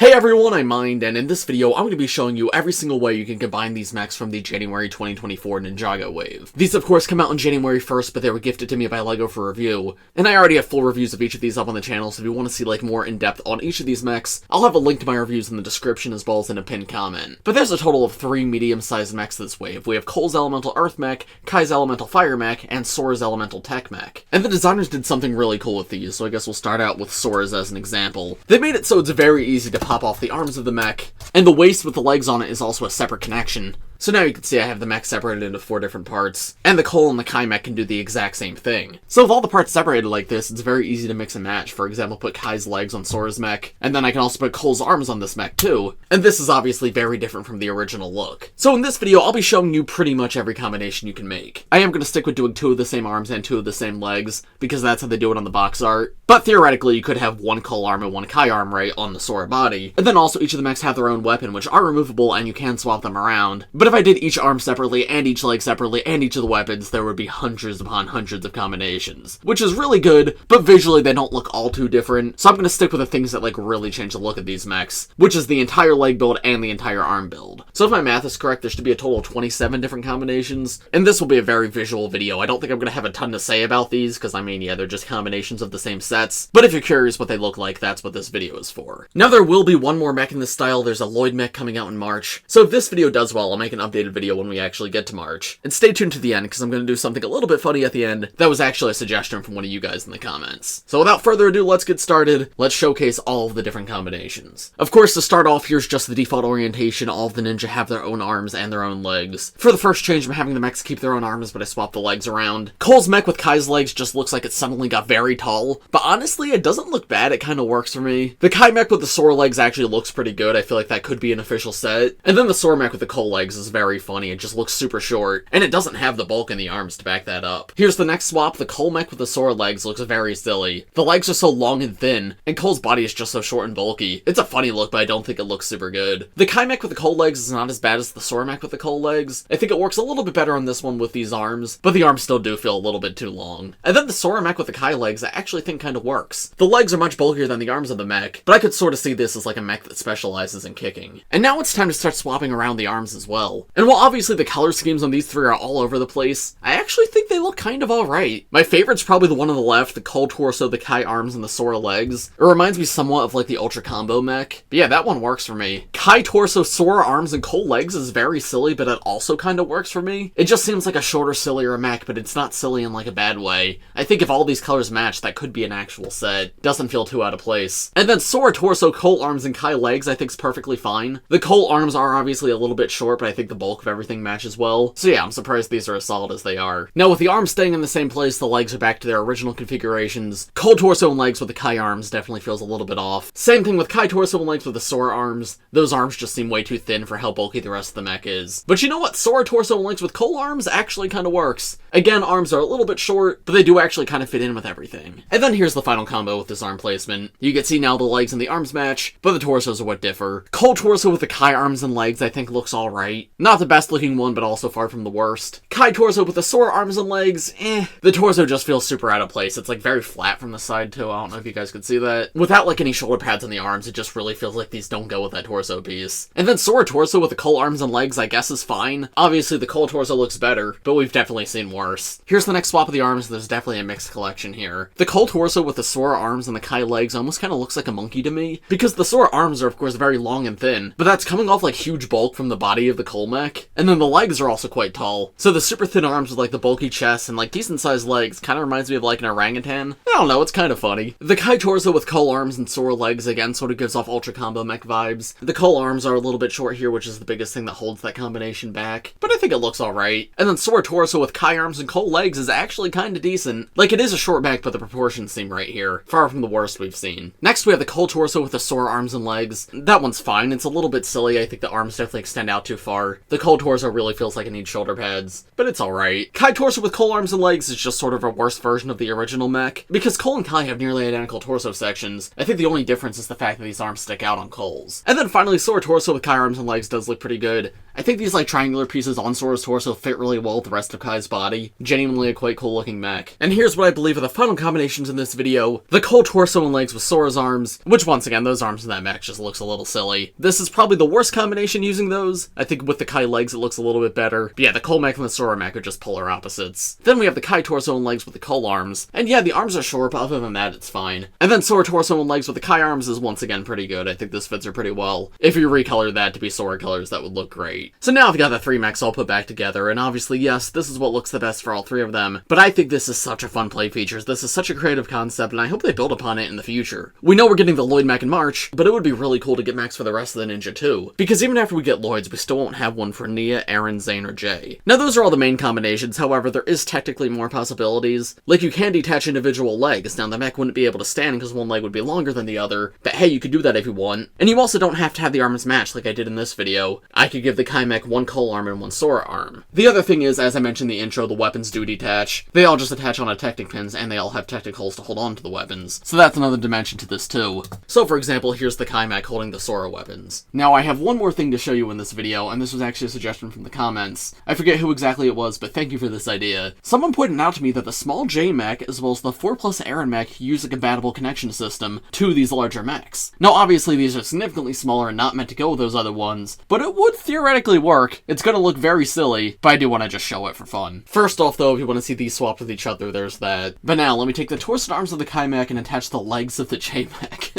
Hey everyone, I'm Mind, and in this video I'm going to be showing you every single way you can combine these mechs from the January 2024 Ninjago wave. These of course come out on January 1st, but they were gifted to me by LEGO for review, and I already have full reviews of each of these up on the channel, so if you want to see like more in-depth on each of these mechs, I'll have a link to my reviews in the description as well as in a pinned comment. But there's a total of 3 medium-sized mechs this wave. We have Cole's Elemental Earth Mech, Kai's Elemental Fire Mech, and Sora's Elemental Tech Mech. And the designers did something really cool with these, so I guess we'll start out with Sora's as an example. They made it so it's very easy to pop off the arms of the mech, and the waist with the legs on it is also a separate connection. So now you can see I have the mech separated into 4 different parts, and the Cole and the Kai mech can do the exact same thing. So with all the parts separated like this, it's very easy to mix and match. For example, put Kai's legs on Sora's mech, and then I can also put Cole's arms on this mech too. And this is obviously very different from the original look. So in this video, I'll be showing you pretty much every combination you can make. I am going to stick with doing 2 of the same arms and 2 of the same legs, because that's how they do it on the box art. But theoretically, you could have 1 Cole arm and 1 Kai arm right on the Sora body. And then also each of the mechs have their own weapon, which are removable and you can swap them around. But if I did each arm separately and each leg separately and each of the weapons, there would be hundreds upon hundreds of combinations, which is really good, but visually they don't look all too different. So I'm going to stick with the things that like really change the look of these mechs, which is the entire leg build and the entire arm build. So if my math is correct, there should be a total of 27 different combinations, and this will be a very visual video. I don't think I'm going to have a ton to say about these, because I mean, yeah, they're just combinations of the same sets, but if you're curious what they look like, that's what this video is for. Now there will be one more mech in this style. There's a Lloyd mech coming out in March, so if this video does well, I'll make an updated video when we actually get to March. And stay tuned to the end, because I'm going to do something a little bit funny at the end that was actually a suggestion from one of you guys in the comments. So without further ado, let's get started. Let's showcase all of the different combinations. Of course, to start off, here's just the default orientation. All of the ninja have their own arms and their own legs. For the first change, I'm having the mechs keep their own arms, but I swapped the legs around. Cole's mech with Kai's legs just looks like it suddenly got very tall, but honestly, it doesn't look bad. It kind of works for me. The Kai mech with the Sora legs actually looks pretty good. I feel like that could be an official set. And then the Sora mech with the Cole legs is very funny. It just looks super short, and it doesn't have the bulk in the arms to back that up. Here's the next swap. The Cole mech with the Sora legs looks very silly. The legs are so long and thin, and Cole's body is just so short and bulky. It's a funny look, but I don't think it looks super good. The Kai mech with the Cole legs is not as bad as the Sora mech with the Cole legs. I think it works a little bit better on this one with these arms, but the arms still do feel a little bit too long. And then the Sora mech with the Kai legs I actually think kind of works. The legs are much bulkier than the arms of the mech, but I could sort of see this as like a mech that specializes in kicking. And now it's time to start swapping around the arms as well. And while obviously the color schemes on these 3 are all over the place, I actually think they look kind of alright. My favorite's probably the one on the left, the Cole torso, the Kai arms, and the Sora legs. It reminds me somewhat of like the Ultra Combo mech. But yeah, that one works for me. Kai torso, Sora arms, and Cole legs is very silly, but it also kind of works for me. It just seems like a shorter, sillier mech, but it's not silly in like a bad way. I think if all these colors match, that could be an actual set. Doesn't feel too out of place. And then Sora torso, Cole arms, and Kai legs I think is perfectly fine. The Cole arms are obviously a little bit short, but I think the bulk of everything matches well. So yeah, I'm surprised these are as solid as they are. Now with the arms staying in the same place, the legs are back to their original configurations. Cole torso and legs with the Kai arms definitely feels a little bit off. Same thing with Kai torso and legs with the Sora arms. Those arms just seem way too thin for how bulky the rest of the mech is. But you know what? Sora torso and legs with Cole arms actually kind of works. Again, arms are a little bit short, but they do actually kind of fit in with everything. And then here's the final combo with this arm placement. You can see now the legs and the arms match, but the torsos are what differ. Cole torso with the Kai arms and legs I think looks alright. Not the best looking one, but also far from the worst. Kai torso with the Sora arms and legs, The torso just feels super out of place. It's like very flat from the side too. I don't know if you guys could see that. Without like any shoulder pads on the arms, it just really feels like these don't go with that torso piece. And then Sora torso with the Cole arms and legs I guess is fine. Obviously the Cole torso looks better, but we've definitely seen worse. Here's the next swap of the arms. There's definitely a mixed collection here. The Cole torso with the Sora arms and the Kai legs almost kind of looks like a monkey to me, because the Sora arms are of course very long and thin, but that's coming off like huge bulk from the body of the Cole mech. And then the legs are also quite tall. So the super thin arms with like the bulky chest and like decent sized legs kind of reminds me of like an orangutan. I don't know, it's kind of funny. The Kai torso with Cole arms and Sora legs again sort of gives off Ultra Combo mech vibes. The Cole arms are a little bit short here, which is the biggest thing that holds that combination back, but I think it looks alright. And then Sora torso with Kai arms and Cole legs is actually kind of decent. Like it is a short mech, but the proportions seem right here. Far from the worst we've seen. Next we have the Cole torso with the Sora arms and legs. That one's fine. It's a little bit silly. I think the arms definitely extend out too far. The Cole torso really feels like it needs shoulder pads, but it's alright. Kai torso with Cole arms and legs is just sort of a worse version of the original mech. Because Cole and Kai have nearly identical torso sections, I think the only difference is the fact that these arms stick out on Cole's. And then finally, Sora torso with Kai arms and legs does look pretty good. I think these like triangular pieces on Sora's torso fit really well with the rest of Kai's body. Genuinely a quite cool looking mech. And here's what I believe are the final combinations in this video. The Cole torso and legs with Sora's arms, which once again, those arms in that mech just looks a little silly. This is probably the worst combination using those. I think with the Kai legs it looks a little bit better. But yeah, the Cole mech and the Sora mech are just polar opposites. Then we have the Kai torso and legs with the Cole arms. And yeah, the arms are short, but other than that, it's fine. And then Sora torso and legs with the Kai arms is once again pretty good. I think this fits her pretty well. If you recolor that to be Sora colors, that would look great. So now I've got the three mechs all put back together, and obviously, yes, this is what looks the best for all three of them. But I think this is such a fun play feature. This is such a creative concept, and I hope they build upon it in the future. We know we're getting the Lloyd mech in March, but it would be really cool to get mechs for the rest of the Ninja too. Because even after we get Lloyd's, we still won't have one for Nia, Arin, Zane, or Jay. Now those are all the main combinations, however, there is technically more possibilities. Like you can detach individual legs. Now the mech wouldn't be able to stand because one leg would be longer than the other, but hey, you could do that if you want. And you also don't have to have the arms matched like I did in this video. I could give the Kai mech one Cole arm and one Sora arm. The other thing is, as I mentioned in the intro, the weapons do detach. They all just attach on a Technic pins, and they all have technicals to hold on to the weapons. So that's another dimension to this too. So for example, here's the Kai mech holding the Sora weapons. Now I have one more thing to show you in this video, and this was actually a suggestion from the comments. I forget who exactly it was, but thank you for this idea. Someone pointed out to me that the small J mech, as well as the 4+ Arin mech, use a compatible connection system to these larger mechs. Now obviously these are significantly smaller and not meant to go with those other ones, but it would theoretically work. It's gonna look very silly, but I do want to just show it for fun. First off though, if you want to see these swapped with each other, there's that. But now, let me take the torso and arms of the Kai mech and attach the legs of the J mech.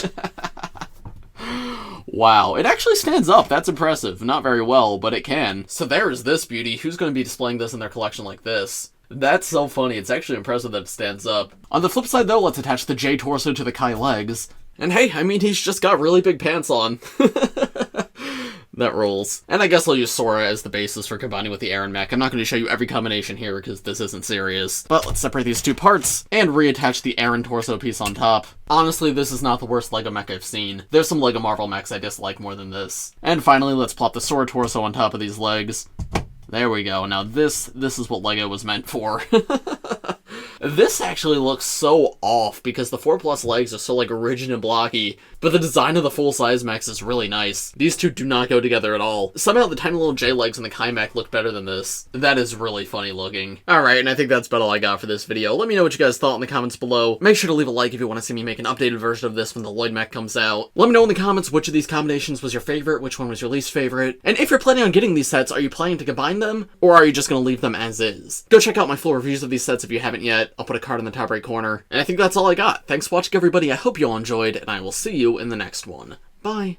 Wow, it actually stands up. That's impressive. Not very well, but it can. So there is this beauty. Who's going to be displaying this in their collection like this? That's so funny. It's actually impressive that it stands up. On the flip side though, let's attach the J torso to the Kai legs. And hey, I mean, he's just got really big pants on. That rolls. And I guess I'll use Sora as the basis for combining with the Arin mech. I'm not going to show you every combination here because this isn't serious. But let's separate these two parts and reattach the Arin torso piece on top. Honestly, this is not the worst LEGO mech I've seen. There's some LEGO Marvel mechs I dislike more than this. And finally, let's plop the Sora torso on top of these legs. There we go. Now this is what LEGO was meant for. This actually looks so off because the 4+ legs are so like rigid and blocky, but the design of the full-size mechs is really nice. These two do not go together at all. Somehow the tiny little J legs in the Kai mech look better than this. That is really funny looking. Alright, and I think that's about all I got for this video. Let me know what you guys thought in the comments below. Make sure to leave a like if you want to see me make an updated version of this when the Lloyd mech comes out. Let me know in the comments which of these combinations was your favorite, which one was your least favorite, and if you're planning on getting these sets, are you planning to combine them, or are you just going to leave them as is? Go check out my full reviews of these sets if you haven't yet. I'll put a card in the top right corner. And I think that's all I got. Thanks for watching, everybody. I hope you all enjoyed, and I will see you in the next one. Bye.